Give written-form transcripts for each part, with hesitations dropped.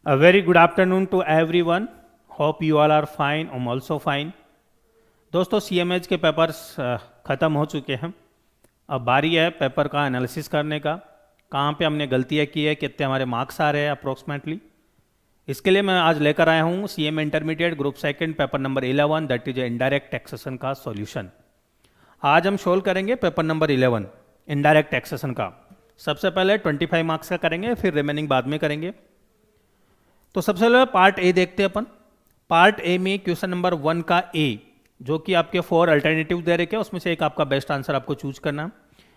A very good afternoon to everyone. Hope you all are fine. I'm also fine. दोस्तों CMH के papers ख़त्म हो चुके हैं. अब बारी है पेपर का एनालिसिस करने का. कहाँ पे हमने गलतियाँ की है, कितने हमारे मार्क्स आ रहे हैं अप्रोक्सीमेटली. इसके लिए मैं आज लेकर आया हूँ CM intermediate group second paper number 11 that is indirect taxation का सॉल्यूशन. आज हम सोल्व करेंगे पेपर नंबर 11 इनडायरेक्ट टैक्सेशन का. सबसे पहले 25 मार्क्स का करेंगे, फिर रिमेनिंग बाद में करेंगे. तो सबसे पहले पार्ट ए देखते हैं अपन. पार्ट ए में क्वेश्चन नंबर 1 का ए, जो कि आपके 4 अल्टरनेटिव दे रखे हैं, उसमें से एक आपका बेस्ट आंसर आपको चूज करना है.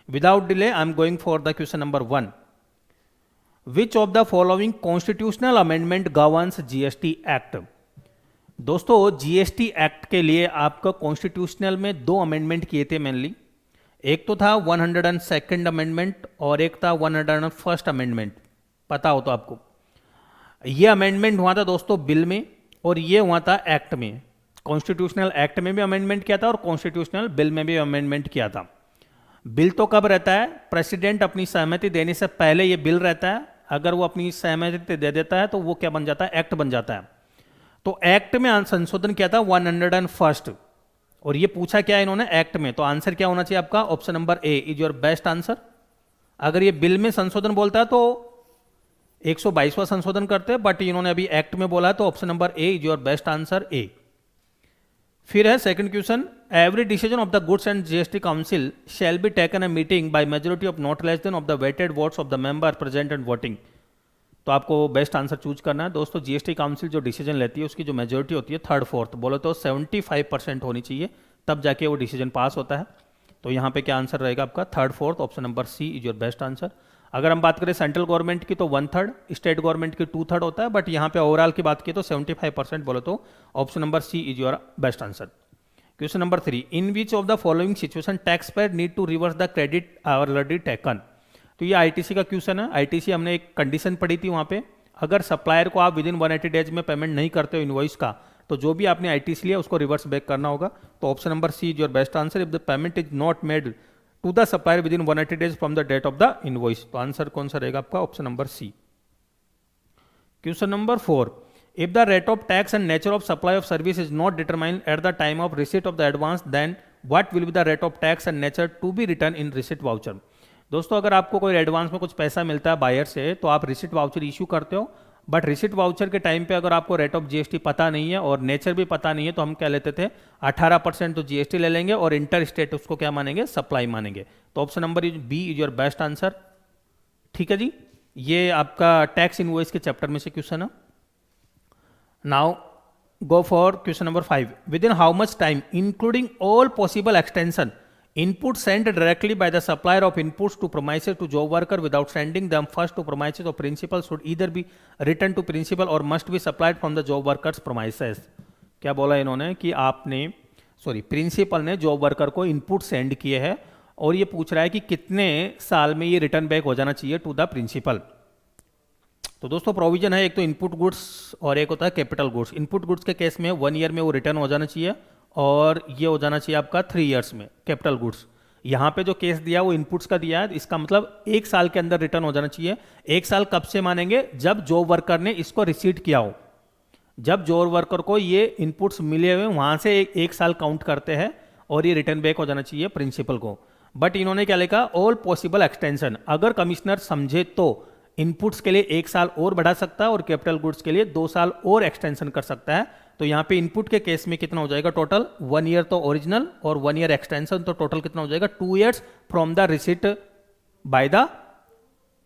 Without delay I am going for the question number 1. Which of the following constitutional amendment governs GST act. दोस्तों जीएसटी एक्ट के लिए आपका कॉन्स्टिट्यूशनल में 2 अमेंडमेंट किए थे मेनली. एक तो था 102nd अमेंडमेंट और एक था 101st अमेंडमेंट. पता हो तो आपको. ये अमेंडमेंट हुआ था दोस्तों बिल में और ये हुआ था एक्ट में. कॉन्स्टिट्यूशनल एक्ट में भी अमेंडमेंट किया था और कॉन्स्टिट्यूशनल बिल में भी अमेंडमेंट किया था. बिल तो कब रहता है, प्रेसिडेंट अपनी सहमति देने से पहले ये बिल रहता है. अगर वो अपनी सहमति दे देता है तो वो क्या बन जाता है, एक्ट बन जाता है. तो एक्ट में संशोधन किया था 101st. और ये पूछा क्या है इन्होंने एक्ट में, तो आंसर क्या होना चाहिए आपका, option number A is your best answer. अगर ये बिल में संशोधन बोलता है तो 122वां संशोधन करते हैं, बट इन्होंने अभी एक्ट में बोला है तो option number A is your best answer A. फिर है second question. Every decision of the goods and GST council shall be taken a meeting by majority of not less than of the weighted votes of the member present and voting. तो आपको best answer choose करना है. दोस्तों GST council जो decision लेती है उसकी जो मेजोरिटी होती है 3/4 बोलो तो 75% होनी चाहिए, तब जाके वो डिसीजन पास होता है. तो यहाँ पे क्या आंसर रहेगा आपका, 3/4. Option number C is your best answer. अगर हम बात करें सेंट्रल गवर्नमेंट की तो 1/3, स्टेट गवर्नमेंट की 2/3 होता है, बट यहाँ पे ओवरऑल की बात की तो 75% बोलो तो option number C is your best answer. Question number 3. In which of the following situation tax payer need to reverse the credit already taken. तो ये आईटीसी का क्वेश्चन है. आईटीसी हमने एक कंडीशन पढ़ी थी वहाँ पे, अगर सप्लायर को आप विद इन 180 डेज में पेमेंट नहीं करते हो इनवॉइस का, तो जो भी आपने आईटीसी लिया उसको रिवर्स बैक करना होगा. तो option number C is your best answer. If the payment is not made to the supplier with in 180 days from the date of the invoice. तो आंसर कौन सा रहेगा आपका, option number C. Question number 4. If the rate of tax and nature of supply of service is not determined at the time of receipt of the advance, then what will be the rate of tax and nature to be return in receipt voucher. दोस्तों अगर आपको कोई advance में कुछ पैसा मिलता है buyer से तो आप रिसीट वाउचर इशू करते हो, बट रिसीट वाउचर के टाइम पे अगर आपको रेट ऑफ जीएसटी पता नहीं है और नेचर भी पता नहीं है तो हम क्या लेते थे, 18% तो जीएसटी ले लेंगे और इंटर स्टेट उसको क्या मानेंगे, सप्लाई मानेंगे. तो option number B is your best answer. ठीक है जी, ये आपका टैक्स इनवॉइस के चैप्टर में से क्वेश्चन है. Now go for question number 5. With in how much time including all possible extension input sent directly by the supplier of inputs to premises to job worker without sending them first to premises of principal should either be returned to principal or must be supplied from the job workers premises. क्या बोला इन्होंने कि आपने principal ने job worker को input send किए हैं और ये पूछ रहा है कि कितने साल में ये रिटर्न बैक हो जाना चाहिए टू द प्रिंसिपल. तो दोस्तों प्रोविजन है, एक तो इनपुट गुड्स और एक होता है कैपिटल गुड्स. इनपुट गुड्स के केस में 1 ईयर में वो रिटर्न हो जाना चाहिए और ये हो जाना चाहिए आपका 3 इयर्स में कैपिटल गुड्स. यहाँ पे जो केस दिया वो इनपुट्स का दिया है, इसका मतलब 1 साल के अंदर रिटर्न हो जाना चाहिए. 1 साल कब से मानेंगे, जब जॉब वर्कर ने इसको रिसीट किया हो. जब जॉब वर्कर को ये इनपुट्स मिले हुए वहाँ से 1 साल काउंट करते हैं और ये रिटर्न बैक हो जाना चाहिए प्रिंसिपल को. बट इन्होंने क्या लिखा, ऑल पॉसिबल एक्सटेंशन. अगर कमिश्नर समझे तो इनपुट्स के लिए 1 साल और बढ़ा सकता है और कैपिटल गुड्स के लिए 2 साल और एक्सटेंशन कर सकता है. तो यहाँ पे इनपुट के केस में कितना हो जाएगा टोटल, 1 ईयर तो ओरिजिनल और 1 ईयर एक्सटेंशन, तो टोटल कितना हो जाएगा 2 years from the receipt bye the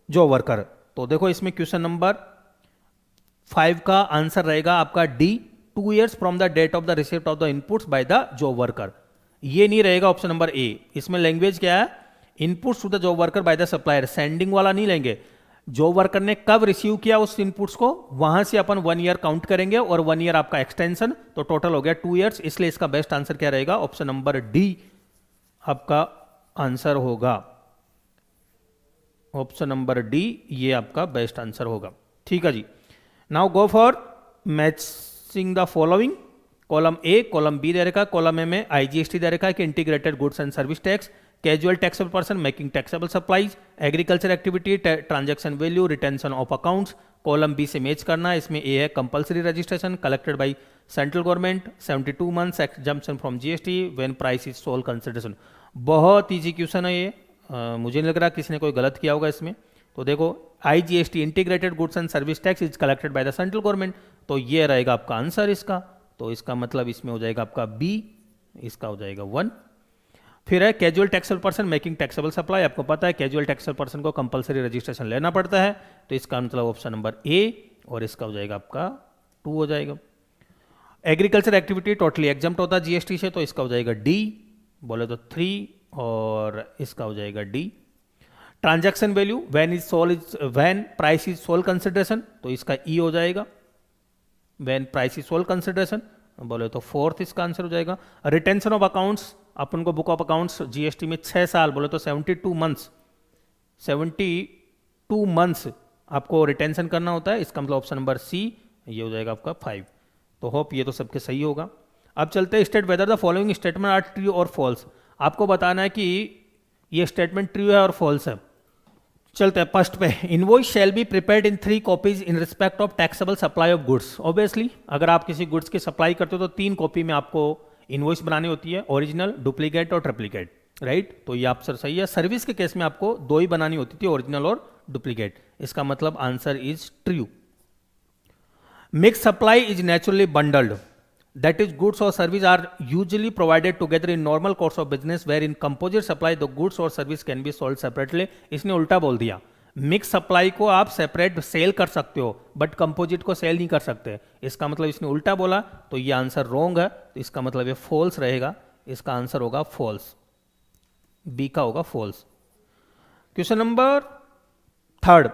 job worker. तो देखो इसमें क्वेश्चन नंबर 5 का आंसर रहेगा आपका D, 2 years from the date of the receipt of the inputs by the job worker. ये नहीं रहेगा ऑप्शन नंबर ए. इसमें लैंग्वेज क्या है, inputs to the job worker by the supplier. Sending वाला नहीं लेंगे, जॉब वर्कर ने कब रिसीव किया उस इनपुट्स को वहां से अपन 1 ईयर काउंट करेंगे और 1 ईयर आपका एक्सटेंशन, तो टोटल हो गया 2 इयर्स. इसलिए इसका बेस्ट आंसर क्या रहेगा, ऑप्शन नंबर डी आपका आंसर होगा. ऑप्शन नंबर डी ये आपका बेस्ट आंसर होगा. ठीक है जी. Now go for matching the following. Column A, column B दे रखा है. कॉलम ए में आईजीएसटी दे रखा है कि integrated goods and service tax. Casual taxable person making taxable supplies, agriculture activity, transaction value, retention of accounts. Column B से match करना है। इसमें ए है compulsory registration collected by central government, 72 months exemption from GST when price is sole consideration. बहुत easy question है ये, मुझे नहीं लग रहा किसी ने कोई गलत किया होगा इसमें। तो देखो IGST integrated goods and service tax is collected by the central government, तो ये रहेगा आपका आंसर इसका। तो इसका मतलब इसमें हो जाएगा आपका बी, इसका हो जाएगा 1। फिर है casual taxable person making taxable supply. आपको पता है कैजुअल टैक्सेबल पर्सन को कंपलसरी रजिस्ट्रेशन लेना पड़ता है, तो इसका मतलब ऑप्शन नंबर ए, और इसका हो जाएगा आपका 2 हो जाएगा। एग्रीकल्चर एक्टिविटी टोटली एग्जम्प्ट होता है जीएसटी से, तो इसका हो जाएगा डी, बोले तो 3, और इसका हो जाएगा D. Transaction value when price is sole consideration, तो इसका ई हो जाएगा। When price is sole consideration बोले तो 4th इसका आंसर हो जाएगा। रिटेंशन ऑफ अकाउंट्स, अपन को बुक ऑफ अकाउंट्स जीएसटी में 6 साल बोले तो 72 मंथ्स आपको रिटेंशन करना होता है, इसका मतलब ऑप्शन नंबर सी, ये हो जाएगा आपका 5। तो होप ये तो सबके सही होगा। अब चलते हैं state whether the following statement are true और फॉल्स। आपको बताना है कि ये स्टेटमेंट ट्रू है और फॉल्स है। चलते हैं फर्स्ट पे, invoice shall be prepared in 3 copies in respect of taxable supply of goods. Obviously अगर आप किसी गुड्स की सप्लाई करते हो तो 3 कॉपी में आपको इनवॉइस बनानी होती है, ओरिजिनल, डुप्लीकेट और ट्रिप्लीकेट, राइट। तो ये आंसर सही है। सर्विस के केस में आपको 2 ही बनानी होती थी, ओरिजिनल और डुप्लीकेट, इसका मतलब answer is true. Mix supply is naturally bundled, that is goods or service are usually provided together in normal course of business where in composite supply the goods or service can be sold separately। इसने उल्टा बोल दिया, mix supply को आप separate cell कर सकते हो but composite को सेल नहीं कर सकते, इसका मतलब इसने उल्टा बोला, तो ये आंसर रॉन्ग है, तो इसका मतलब ये फॉल्स रहेगा, इसका आंसर होगा फॉल्स, बी का होगा false. Question number 3,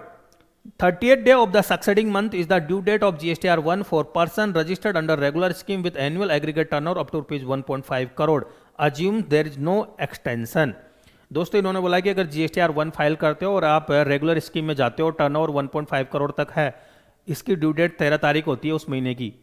30th day of the succeeding month is the due date of GSTR1 for person registered under regular scheme with annual aggregate turnover up to rupees 1.5 crore. Assume there is no extension। दोस्तों इन्होंने बोला कि अगर GSTR1 file करते हो और आप regular scheme में जाते हो, टर्नओवर 1.5 करोड़ तक है, इसकी ड्यू डेट 13 तारीख होती है उस महीने की,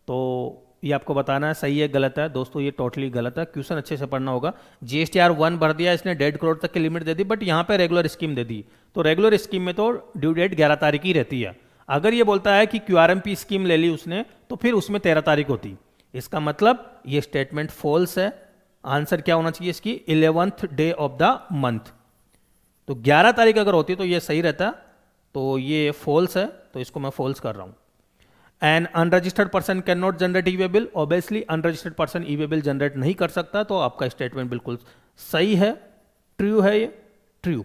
तो ये आपको बताना है सही है गलत है। दोस्तों ये टोटली गलत है, क्वेश्चन अच्छे से पढ़ना होगा। GSTR1 भर दिया इसने, 1.5 करोड़ तक की लिमिट दे दी, बट यहाँ पे रेगुलर स्कीम दे दी, तो रेगुलर स्कीम में तो ड्यू डेट 11 तारीख ही रहती है। अगर ये बोलता है कि QRMP स्कीम ले ली उसने, तो फिर उसमें 13 तारीख होती, इसका मतलब ये स्टेटमेंट फॉल्स है। आंसर क्या होना चाहिए इसकी, 11th day of the month, तो 11 तारीख अगर होती तो ये सही रहता, तो ये फॉल्स है, तो इसको मैं फॉल्स कर रहा हूँ। N unregistered person can not generate E way bill, obviously unregistered person E way bill generate नहीं कर सकता, तो आपका स्टेटमेंट बिल्कुल सही है, ट्रू है ये, true.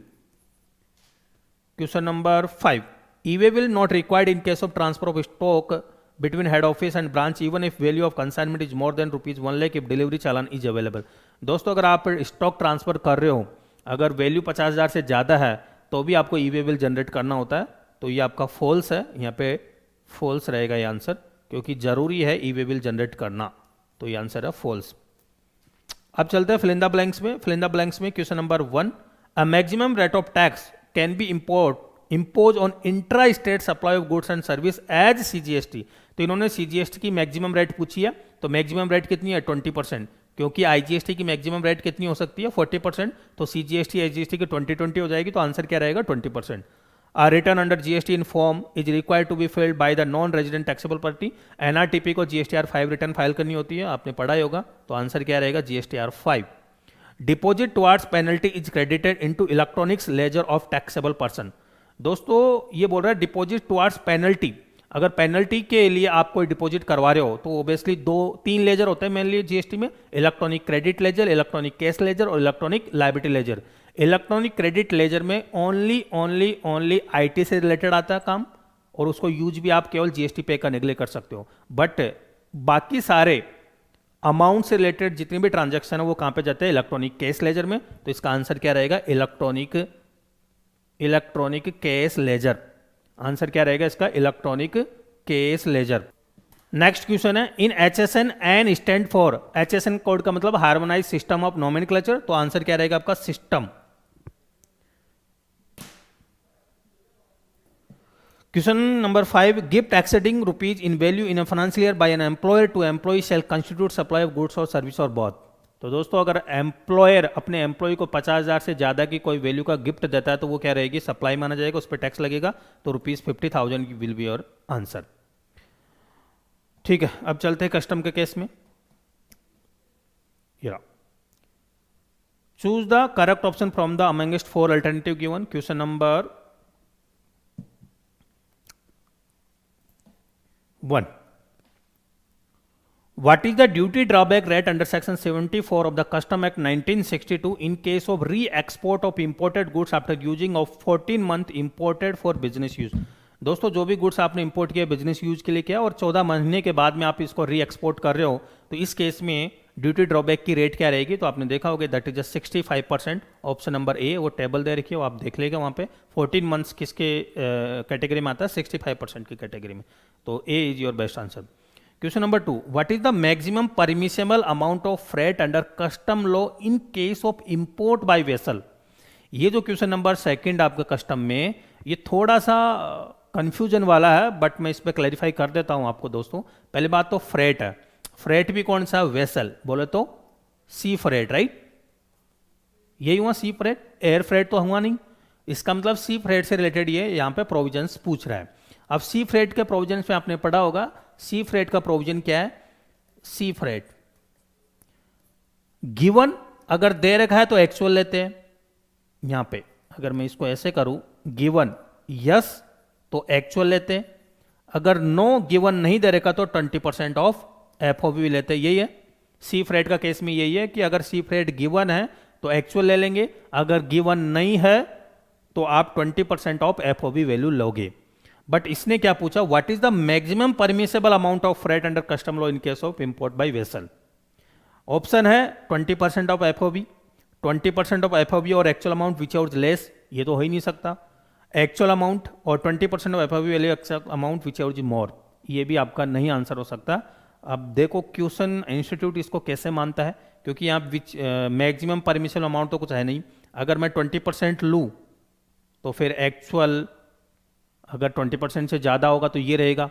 Question number 5, E way bill not required in case of transfer of stock between head office and branch even if value of consignment is more than ₹1 lakh if delivery challan is available. दोस्तों अगर आप stock transfer कर रहे हो, अगर value 50,000 से ज़्यादा है तो भी आपको ई वे बिल जनरेट करना होता है, तो ये आपका फॉल्स है, यहाँ पे फॉल्स रहेगा ये आंसर, क्योंकि जरूरी है ई वे बिल जनरेट करना, तो ये आंसर है फॉल्स। अब चलते हैं फिल इन द ब्लैंक्स में। फिल इन द ब्लैंक्स में question number 1, a maximum rate of tax can be impose on intra state supply of goods and service as CGST। तो इन्होंने CGST की maximum rate पूछी है, तो maximum rate कितनी है, 20%, क्योंकि IGST की मैक्सिमम रेट कितनी हो सकती है, 40%, तो CGST IGST की 20-20 हो जाएगी, तो आंसर क्या रहेगा, 20%। A return under GST in form is required to be filed by the non-resident taxable party। NRTP को GSTR5 रिटर्न फाइल करनी होती है, आपने पढ़ा ही होगा, तो आंसर क्या रहेगा, GSTR5। Deposit towards penalty is credited into electronics laser of taxable person. दोस्तों ये बोल रहा है डिपॉजिट टुवार्ड्स पेनल्टी, अगर पेनल्टी के लिए आप कोई डिपॉजिट करवा रहे हो तो ओबियसली 2-3 लेजर होते हैं मेनली जीएसटी में, electronic credit ledger, electronic cash ledger और electronic liability ledger. Electronic credit ledger में ओनली आईटी से रिलेटेड आता है काम, और उसको यूज भी आप केवल जीएसटी पे करने के लिए कर सकते हो, बट बाकी सारे अमाउंट से रिलेटेड जितने भी ट्रांजैक्शन है वो कहां पे जाते हैं, इलेक्ट्रॉनिक कैश लेजर में। तो इसका आंसर क्या रहेगा, इलेक्ट्रॉनिक कैश लेजर। आंसर क्या रहेगा इसका, electronic cash ledger. Next question है, in HSN N stand for, HSN code का मतलब हार्मोनाइज सिस्टम ऑफ नोमेनक्लेचर, तो आंसर क्या रहेगा आपका system. Question number 5, gift exceeding rupees in value in a financial year by an employer to employ shall constitute supply of goods और service और both. तो दोस्तों अगर एम्प्लॉयर अपने एम्प्लॉय को 50,000 से ज़्यादा की कोई वैल्यू का गिफ्ट देता है तो वो क्या रहेगी, सप्लाई माना जाएगा, उस पर टैक्स लगेगा, तो ₹50,000 विल बी योर आंसर। ठीक है, अब चलते हैं कस्टम के केस में। Choose the correct option from the amongst 4 alternative given. Question number 1, what is the duty drawback rate under section 74 of the Custom Act 1962 in case of re-export of imported goods after using of 14 month imported for business use? दोस्तों जो भी goods आपने import किया business use के लिए किया और 14 महीने के बाद में आप इसको री एक्सपोर्ट कर रहे हो, तो इस केस में ड्यूटी ड्रॉबैक की रेट क्या रहेगी? तो आपने देखा होगा दैट इज 65%। ऑप्शन नंबर ए, वो टेबल दे रखी है, वो आप देख लेगा वहाँ पे 14 मंथ्स किसके कैटेगरी में आता है, 65% की कैटेगरी में, तो A is your best answer. Question number 2, what is the maximum permissible amount of freight under custom law in case of import by vessel? ये जो क्वेश्चन नंबर सेकंड आपका कस्टम में, ये थोड़ा सा कंफ्यूजन वाला है, बट मैं इस पर क्लैरिफाई कर देता हूं आपको दोस्तों। पहली बात तो फ्रेट है, फ्रेट भी कौन सा, वेसल, बोले तो सी फ्रेट, राइट? यही हुआ सी फ्रेट, एयर फ्रेट तो हुआ नहीं, इसका मतलब सी फ्रेट से रिलेटेड ये यहां पे प्रोविजंस पूछ रहा है। अब सी फ्रेट के प्रोविजंस में आपने पढ़ा होगा, सी फ्रेट का प्रोविजन क्या है? सी फ्रेट गिवन अगर दे रखा है तो एक्चुअल लेते हैं, यहां पे अगर मैं इसको ऐसे करूं, गिवन यस तो एक्चुअल लेते हैं, अगर नो गिवन नहीं दे रखा तो 20% ऑफ एफओबी लेते हैं। यही है सी फ्रेट का केस में, यही है कि अगर सी फ्रेट गिवन है तो एक्चुअल ले लेंगे, अगर गिवन नहीं है तो आप 20% ऑफ एफओबी वैल्यू लोगे। बट इसने क्या पूछा, what is the maximum permissible amount of freight under custom law in case of import by vessel? Option है 20% ऑफ एफओबी, 20% ऑफ एफओबी और actual amount which out less, ये तो हो ही नहीं सकता। एक्चुअल अमाउंट और 20% of FOB value amount which out more, ये भी आपका नहीं आंसर हो सकता। अब देखो क्वेश्चन इंस्टीट्यूट इसको कैसे मानता है, क्योंकि यहाँ विच मैक्सिमम परमिशन अमाउंट तो कुछ है नहीं। अगर मैं 20% लूँ तो फिर एक्चुअल अगर 20% से ज़्यादा होगा तो ये रहेगा,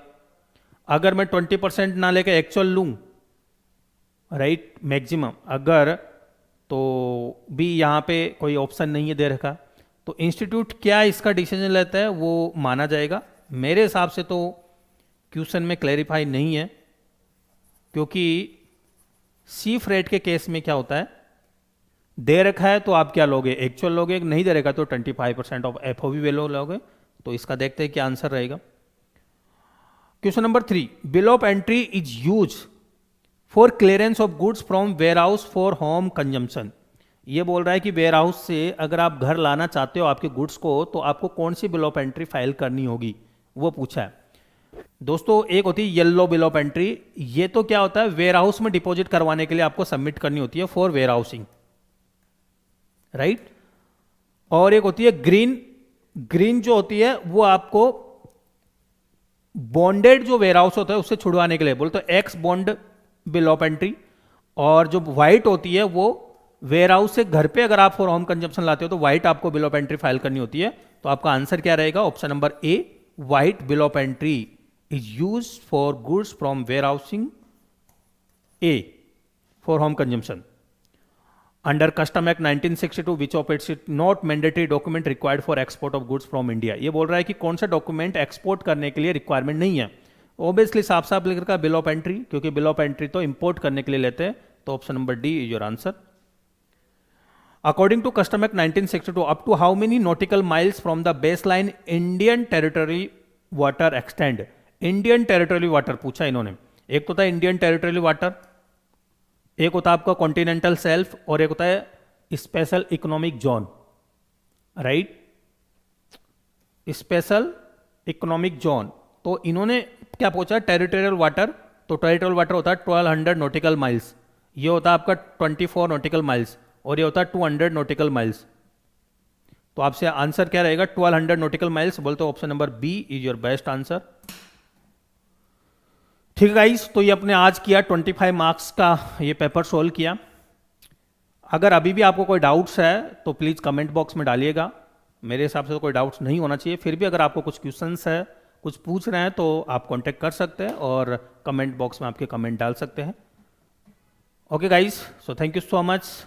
अगर मैं 20% ना लेकर एक्चुअल लूँ, राइट, मैक्सिमम अगर, तो भी यहाँ पे कोई ऑप्शन नहीं है दे रखा, तो इंस्टीट्यूट क्या इसका डिसीजन लेता है वो माना जाएगा। मेरे हिसाब से तो क्वेश्चन में क्लैरिफाई नहीं है, क्योंकि सी फ्रेट के केस में क्या होता है, दे रखा है तो आप क्या लोगे, एक्चुअल लोगे, नहीं दे रखा तो 25% ऑफ एफओबी वैल्यू लोगे। तो इसका देखते हैं क्या आंसर रहेगा। Question number 3, bill of entry is use for clearance of goods from warehouse for home consumption. ये बोल रहा है कि वेयर हाउस से अगर आप घर लाना चाहते हो आपके गुड्स को, तो आपको कौन सी बिल ऑफ एंट्री फाइल करनी होगी, वो पूछा है। दोस्तों एक होती है येलो बिल ऑफ एंट्री, ये तो क्या होता है, वेयर हाउस में डिपॉजिट करवाने के लिए आपको सबमिट करनी होती है फॉर वेयर हाउसिंग, राइट। और एक होती है ग्रीन, ग्रीन जो होती है वो आपको बॉन्डेड जो वेयर हाउस होता है उससे छुड़वाने के लिए, बोलते हैं x bond bill of entry. और जो व्हाइट होती है वो वेयर हाउस से घर पे अगर आप फॉर होम कंजम्पशन लाते हो तो व्हाइट आपको बिल ऑफ एंट्री फाइल करनी होती है। तो आपका आंसर क्या रहेगा, option number A, white bill of entry is use for goods from warehousing A for home consumption under custom act 1962 which of its not mandatory document required for export of goods from India. ये बोल रहा है कि कौन सा document export करने के लिए रिक्वायरमेंट नहीं है। ऑब्वियसली साफ साफ लिख रखा है बिल ऑफ एंट्री, क्योंकि बिल ऑफ एंट्री तो इंपोर्ट करने के लिए लेते हैं। तो option number D is your answer. According to custom act 1962, up to how many nautical miles from the base line Indian territory water extend. Indian territory water पूछा इन्होंने, एक तो था इंडियन टेरिटरी वाटर, एक होता है आपका कॉन्टिनेंटल सेल्फ, और एक होता है special economic zone, right, special economic zone. तो इन्होंने क्या पूछा, टेरिटोरियल वाटर। तो टेरिटोरियल वाटर होता है 1200 नॉटिकल माइल्स, ये होता है आपका 24 नॉटिकल माइल्स, और ये होता है 200 नॉटिकल माइल्स। तो आपसे आंसर क्या रहेगा, 1200 नॉटिकल माइल्स, बोलते हो option number B is your best answer. ठीक है गाइस, तो ये अपने आज किया 25 मार्क्स का ये पेपर सोल्व किया। अगर अभी भी आपको कोई डाउट्स है तो प्लीज़ कमेंट बॉक्स में डालिएगा। मेरे हिसाब से तो कोई डाउट्स नहीं होना चाहिए, फिर भी अगर आपको कुछ क्वेश्चंस है, कुछ पूछ रहे हैं, तो आप कांटेक्ट कर सकते हैं और कमेंट बॉक्स में आपके कमेंट डाल सकते हैं। Okay guys, so thank you so much.